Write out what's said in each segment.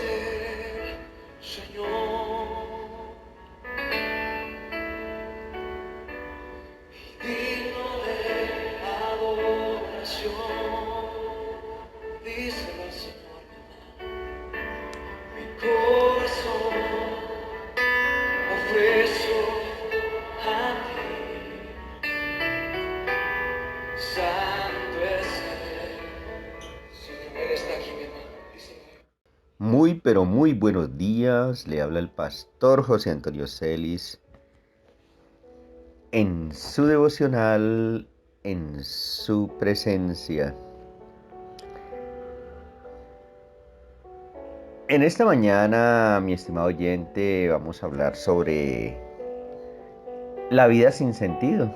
ser, Señor, digno de adoración. Díselo al Señor, mi corazón ofrezco a ti. Santo es Él. Señor, Él está aquí, mi hermano. Díselo. Muy, pero muy buenos días. Le habla el pastor José Antonio Celis en su devocional, en su presencia. En esta mañana, mi estimado oyente, vamos a hablar sobre la vida sin sentido.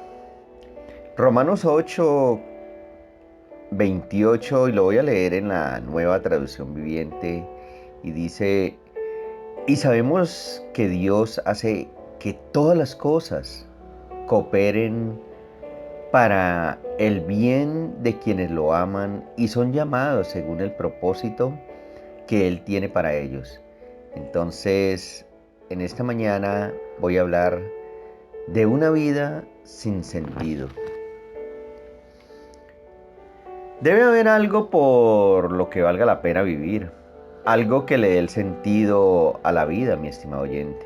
Romanos 8, 28, y lo voy a leer en la Nueva Traducción Viviente, y dice: y sabemos que Dios hace que todas las cosas cooperen para el bien de quienes lo aman y son llamados según el propósito que Él tiene para ellos. Entonces, en esta mañana voy a hablar de una vida sin sentido. Debe haber algo por lo que valga la pena vivir, algo que le dé el sentido a la vida, mi estimado oyente.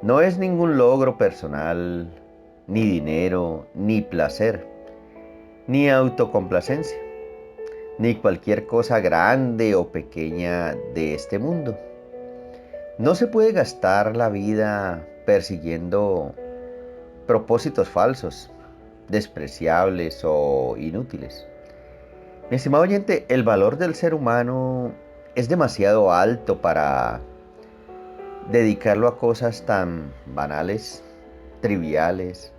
No es ningún logro personal, ni dinero, ni placer, ni autocomplacencia, ni cualquier cosa grande o pequeña de este mundo. No se puede gastar la vida persiguiendo propósitos falsos, despreciables o inútiles. Mi estimado oyente, el valor del ser humano es demasiado alto para dedicarlo a cosas tan banales, triviales,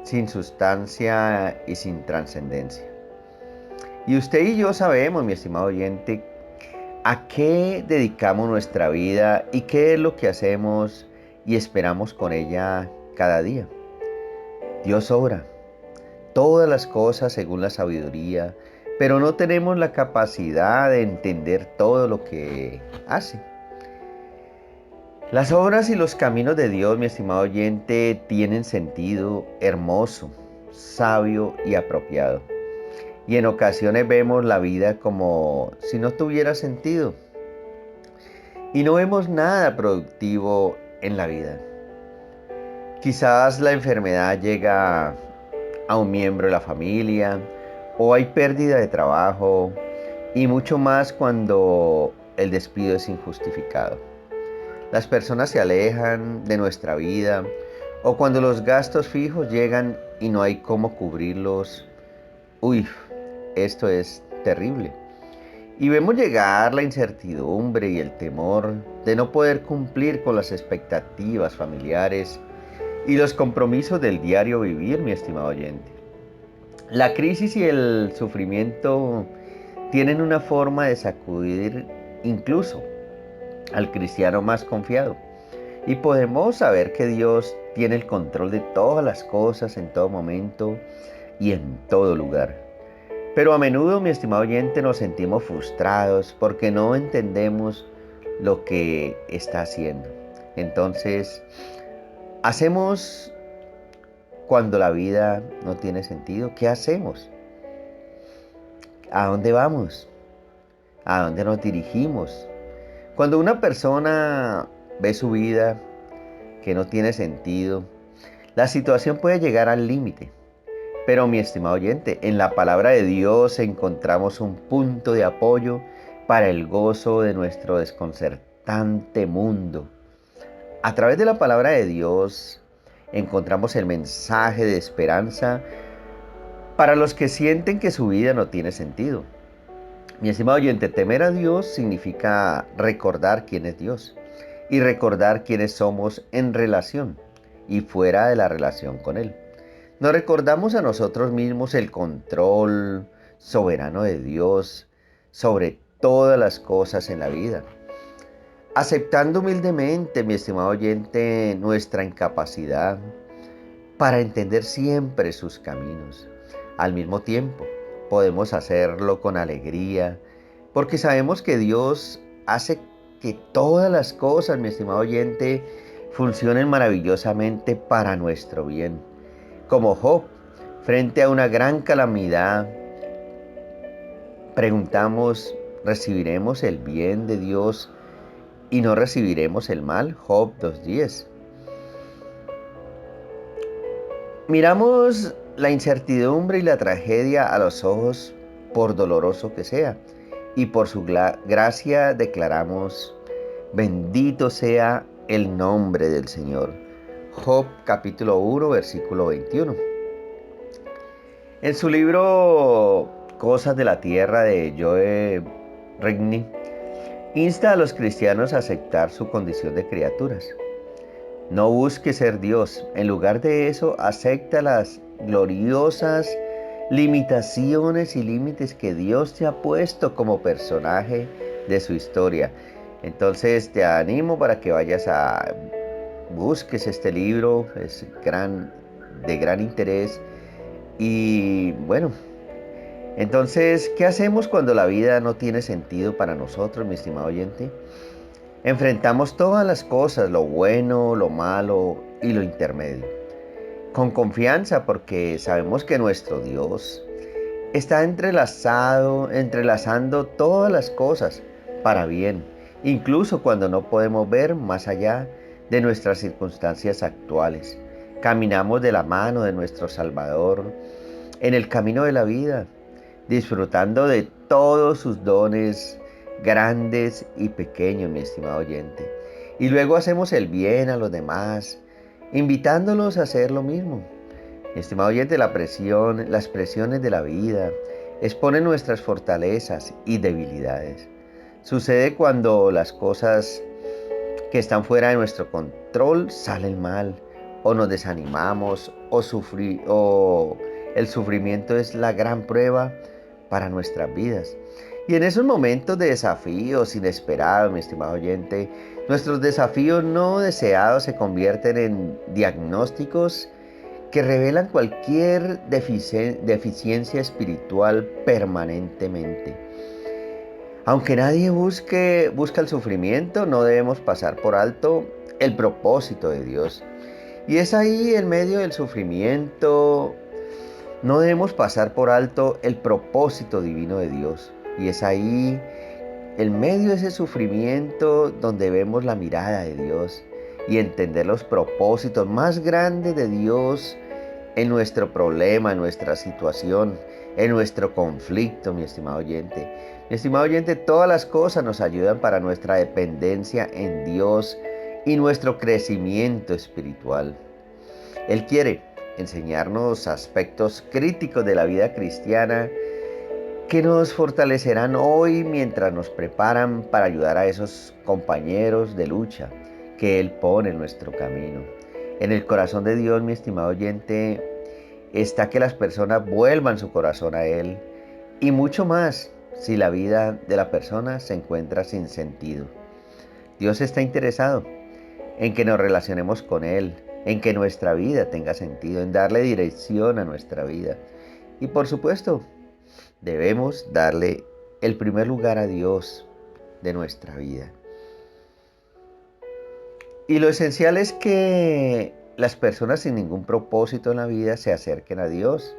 sin sustancia y sin trascendencia. Y usted y yo sabemos, mi estimado oyente, a qué dedicamos nuestra vida y qué es lo que hacemos y esperamos con ella cada día. Dios obra todas las cosas según la sabiduría, pero no tenemos la capacidad de entender todo lo que hace. Las obras y los caminos de Dios, mi estimado oyente, tienen sentido hermoso, sabio y apropiado. Y en ocasiones vemos la vida como si no tuviera sentido y no vemos nada productivo en la vida. Quizás la enfermedad llega a un miembro de la familia o hay pérdida de trabajo y mucho más cuando el despido es injustificado. Las personas se alejan de nuestra vida o cuando los gastos fijos llegan y no hay cómo cubrirlos. Uy, esto es terrible. Y vemos llegar la incertidumbre y el temor de no poder cumplir con las expectativas familiares y los compromisos del diario vivir, mi estimado oyente. La crisis y el sufrimiento tienen una forma de sacudir incluso al cristiano más confiado. Y podemos saber que Dios tiene el control de todas las cosas en todo momento y en todo lugar. Pero a menudo, mi estimado oyente, nos sentimos frustrados porque no entendemos lo que está haciendo. Entonces, hacemos cuando la vida no tiene sentido. ¿Qué hacemos? ¿A dónde vamos? ¿A dónde nos dirigimos? Cuando una persona ve su vida que no tiene sentido, la situación puede llegar al límite. Pero mi estimado oyente, en la palabra de Dios encontramos un punto de apoyo para el gozo de nuestro desconcertante mundo. A través de la palabra de Dios encontramos el mensaje de esperanza para los que sienten que su vida no tiene sentido. Mi estimado oyente, temer a Dios significa recordar quién es Dios y recordar quiénes somos en relación y fuera de la relación con Él. Nos recordamos a nosotros mismos el control soberano de Dios sobre todas las cosas en la vida. Aceptando humildemente, mi estimado oyente, nuestra incapacidad para entender siempre sus caminos. Al mismo tiempo, podemos hacerlo con alegría, porque sabemos que Dios hace que todas las cosas, mi estimado oyente, funcionen maravillosamente para nuestro bien. Como Job, frente a una gran calamidad, preguntamos, ¿recibiremos el bien de Dios y no recibiremos el mal? Job 2:10. Miramos la incertidumbre y la tragedia a los ojos, por doloroso que sea, y por su gracia declaramos, bendito sea el nombre del Señor. Job capítulo 1, versículo 21. En su libro Cosas de la Tierra de Joe Rigney, insta a los cristianos a aceptar su condición de criaturas. No busque ser Dios, en lugar de eso, acepta las gloriosas limitaciones y límites que Dios te ha puesto como personaje de su historia. Entonces te animo para que vayas a busques este libro, es de gran interés. Y bueno, entonces, ¿qué hacemos cuando la vida no tiene sentido para nosotros, mi estimado oyente? Enfrentamos todas las cosas, lo bueno, lo malo y lo intermedio, con confianza porque sabemos que nuestro Dios está entrelazando todas las cosas para bien, incluso cuando no podemos ver más allá de nuestras circunstancias actuales. Caminamos de la mano de nuestro Salvador en el camino de la vida, disfrutando de todos sus dones grandes y pequeños, mi estimado oyente. Y luego hacemos el bien a los demás, invitándolos a hacer lo mismo. Mi estimado oyente, las presiones de la vida exponen nuestras fortalezas y debilidades. Sucede cuando las cosas que están fuera de nuestro control salen mal, o nos desanimamos, o el sufrimiento es la gran prueba para nuestras vidas. Y en esos momentos de desafíos inesperados, mi estimado oyente, nuestros desafíos no deseados se convierten en diagnósticos que revelan cualquier deficiencia espiritual permanentemente. Aunque nadie busca el sufrimiento, no debemos pasar por alto el propósito de Dios. Y es ahí, en medio del sufrimiento, no debemos pasar por alto el propósito divino de Dios. Y es ahí, en medio de ese sufrimiento, donde vemos la mirada de Dios y entender los propósitos más grandes de Dios en nuestro problema, en nuestra situación, en nuestro conflicto, mi estimado oyente. Mi estimado oyente, todas las cosas nos ayudan para nuestra dependencia en Dios y nuestro crecimiento espiritual. Él quiere enseñarnos aspectos críticos de la vida cristiana que nos fortalecerán hoy mientras nos preparan para ayudar a esos compañeros de lucha que Él pone en nuestro camino. En el corazón de Dios, mi estimado oyente, está que las personas vuelvan su corazón a Él y mucho más si la vida de la persona se encuentra sin sentido. Dios está interesado en que nos relacionemos con Él, en que nuestra vida tenga sentido, en darle dirección a nuestra vida. Y por supuesto, debemos darle el primer lugar a Dios de nuestra vida. Y lo esencial es que las personas sin ningún propósito en la vida se acerquen a Dios.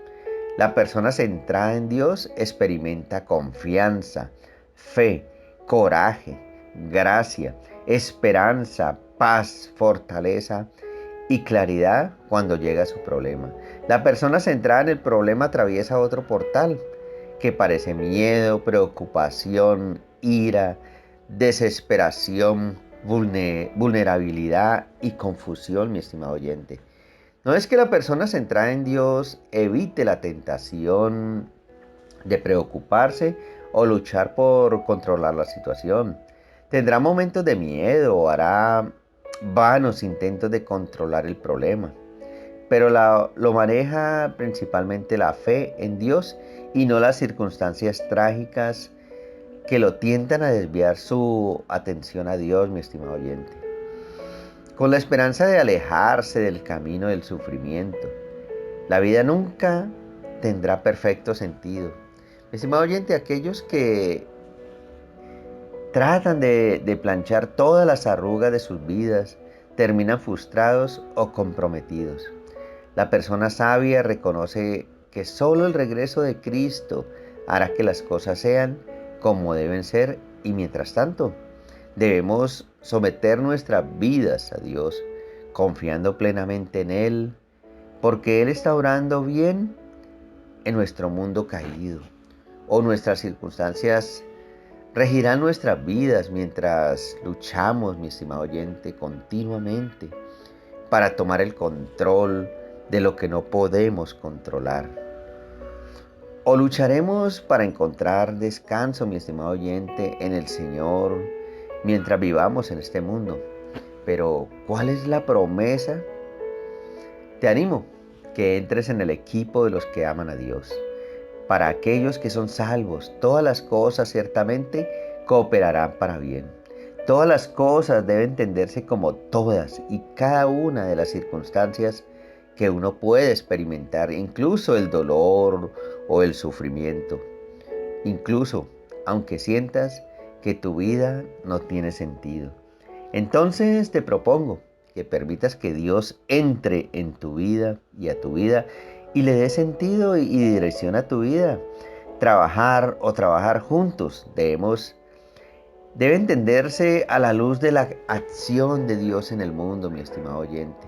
La persona centrada en Dios experimenta confianza, fe, coraje, gracia, esperanza, paz, fortaleza y claridad cuando llega a su problema. La persona centrada en el problema atraviesa otro portal que parece miedo, preocupación, ira, desesperación, vulnerabilidad y confusión, mi estimado oyente. No es que la persona centrada en Dios evite la tentación de preocuparse o luchar por controlar la situación. Tendrá momentos de miedo o hará vanos intentos de controlar el problema. Pero lo maneja principalmente la fe en Dios y no las circunstancias trágicas que lo tientan a desviar su atención a Dios, mi estimado oyente. Con la esperanza de alejarse del camino del sufrimiento. La vida nunca tendrá perfecto sentido. Mi estimado oyente, aquellos que tratan de planchar todas las arrugas de sus vidas, terminan frustrados o comprometidos. La persona sabia reconoce que solo el regreso de Cristo hará que las cosas sean como deben ser y mientras tanto debemos someter nuestras vidas a Dios, confiando plenamente en Él, porque Él está obrando bien en nuestro mundo caído, o nuestras circunstancias regirán nuestras vidas mientras luchamos, mi estimado oyente, continuamente para tomar el control de lo que no podemos controlar. O lucharemos para encontrar descanso, mi estimado oyente, en el Señor mientras vivamos en este mundo. Pero, ¿cuál es la promesa? Te animo que entres en el equipo de los que aman a Dios. Para aquellos que son salvos, todas las cosas ciertamente cooperarán para bien. Todas las cosas deben entenderse como todas y cada una de las circunstancias que uno puede experimentar, incluso el dolor o el sufrimiento. Incluso aunque sientas que tu vida no tiene sentido. Entonces te propongo que permitas que Dios entre en tu vida y a tu vida y le dé sentido y dirección a tu vida. Trabajar juntos debe entenderse a la luz de la acción de Dios en el mundo, mi estimado oyente.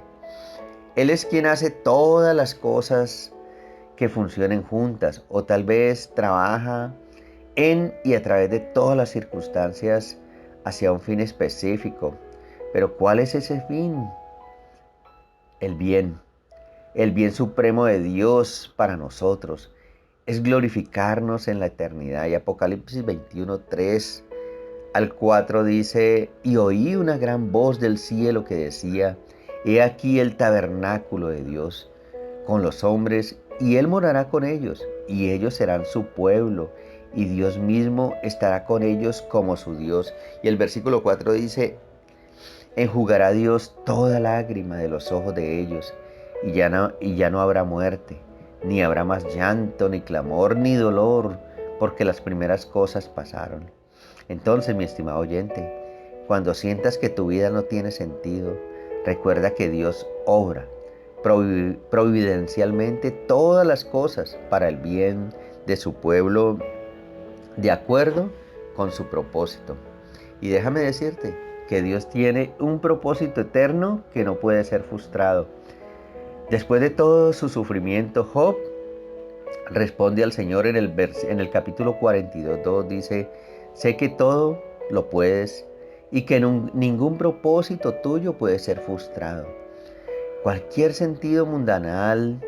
Él es quien hace todas las cosas que funcionen juntas o tal vez trabaja en y a través de todas las circunstancias hacia un fin específico. Pero ¿cuál es ese fin? El bien. El bien supremo de Dios para nosotros es glorificarnos en la eternidad. Y Apocalipsis 21, 3 al 4 dice, y oí una gran voz del cielo que decía, he aquí el tabernáculo de Dios con los hombres, y Él morará con ellos, y ellos serán su pueblo, y Dios mismo estará con ellos como su Dios. Y el versículo 4 dice, enjugará Dios toda lágrima de los ojos de ellos, y ya no habrá muerte, ni habrá más llanto, ni clamor, ni dolor, porque las primeras cosas pasaron. Entonces, mi estimado oyente, cuando sientas que tu vida no tiene sentido, recuerda que Dios obra providencialmente todas las cosas para el bien de su pueblo, de acuerdo con su propósito. Y déjame decirte que Dios tiene un propósito eterno que no puede ser frustrado. Después de todo su sufrimiento, Job responde al Señor en el capítulo 42, 2, dice, sé que todo lo puedes y que ningún propósito tuyo puede ser frustrado. Cualquier sentido mundanal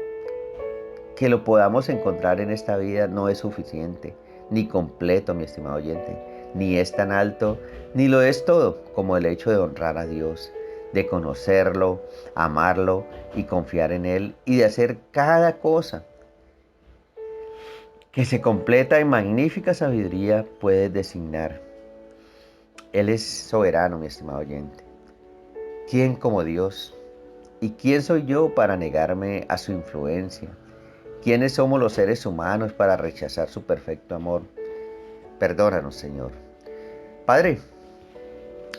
que lo podamos encontrar en esta vida no es suficiente, ni completo, mi estimado oyente, ni es tan alto, ni lo es todo como el hecho de honrar a Dios, de conocerlo, amarlo y confiar en Él y de hacer cada cosa que se completa en magnífica sabiduría puedes designar. Él es soberano, mi estimado oyente. ¿Quién como Dios? ¿Y quién soy yo para negarme a su influencia? ¿Quiénes somos los seres humanos para rechazar su perfecto amor? Perdónanos, Señor. Padre,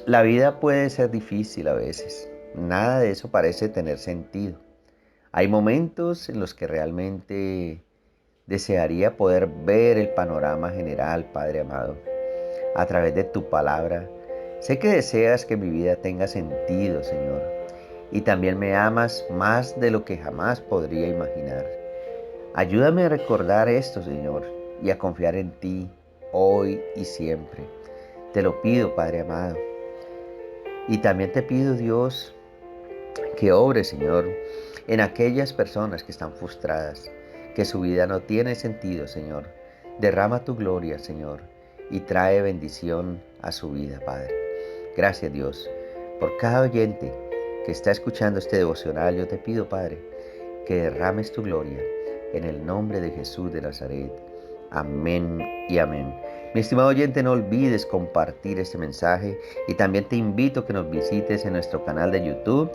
la vida puede ser difícil a veces. Nada de eso parece tener sentido. Hay momentos en los que realmente desearía poder ver el panorama general, Padre amado, a través de tu palabra. Sé que deseas que mi vida tenga sentido, Señor, y también me amas más de lo que jamás podría imaginar. Ayúdame a recordar esto, Señor, y a confiar en ti hoy y siempre. Te lo pido, Padre amado. Y también te pido, Dios, que obre, Señor, en aquellas personas que están frustradas, que su vida no tiene sentido, Señor. Derrama tu gloria, Señor, y trae bendición a su vida, Padre. Gracias, Dios, por cada oyente que está escuchando este devocional. Yo te pido, Padre, que derrames tu gloria en el nombre de Jesús de Nazaret. Amén y amén. Mi estimado oyente, no olvides compartir este mensaje y también te invito a que nos visites en nuestro canal de YouTube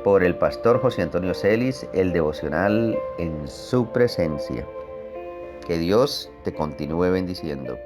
por el pastor José Antonio Celis, el devocional en su presencia. Que Dios te continúe bendiciendo.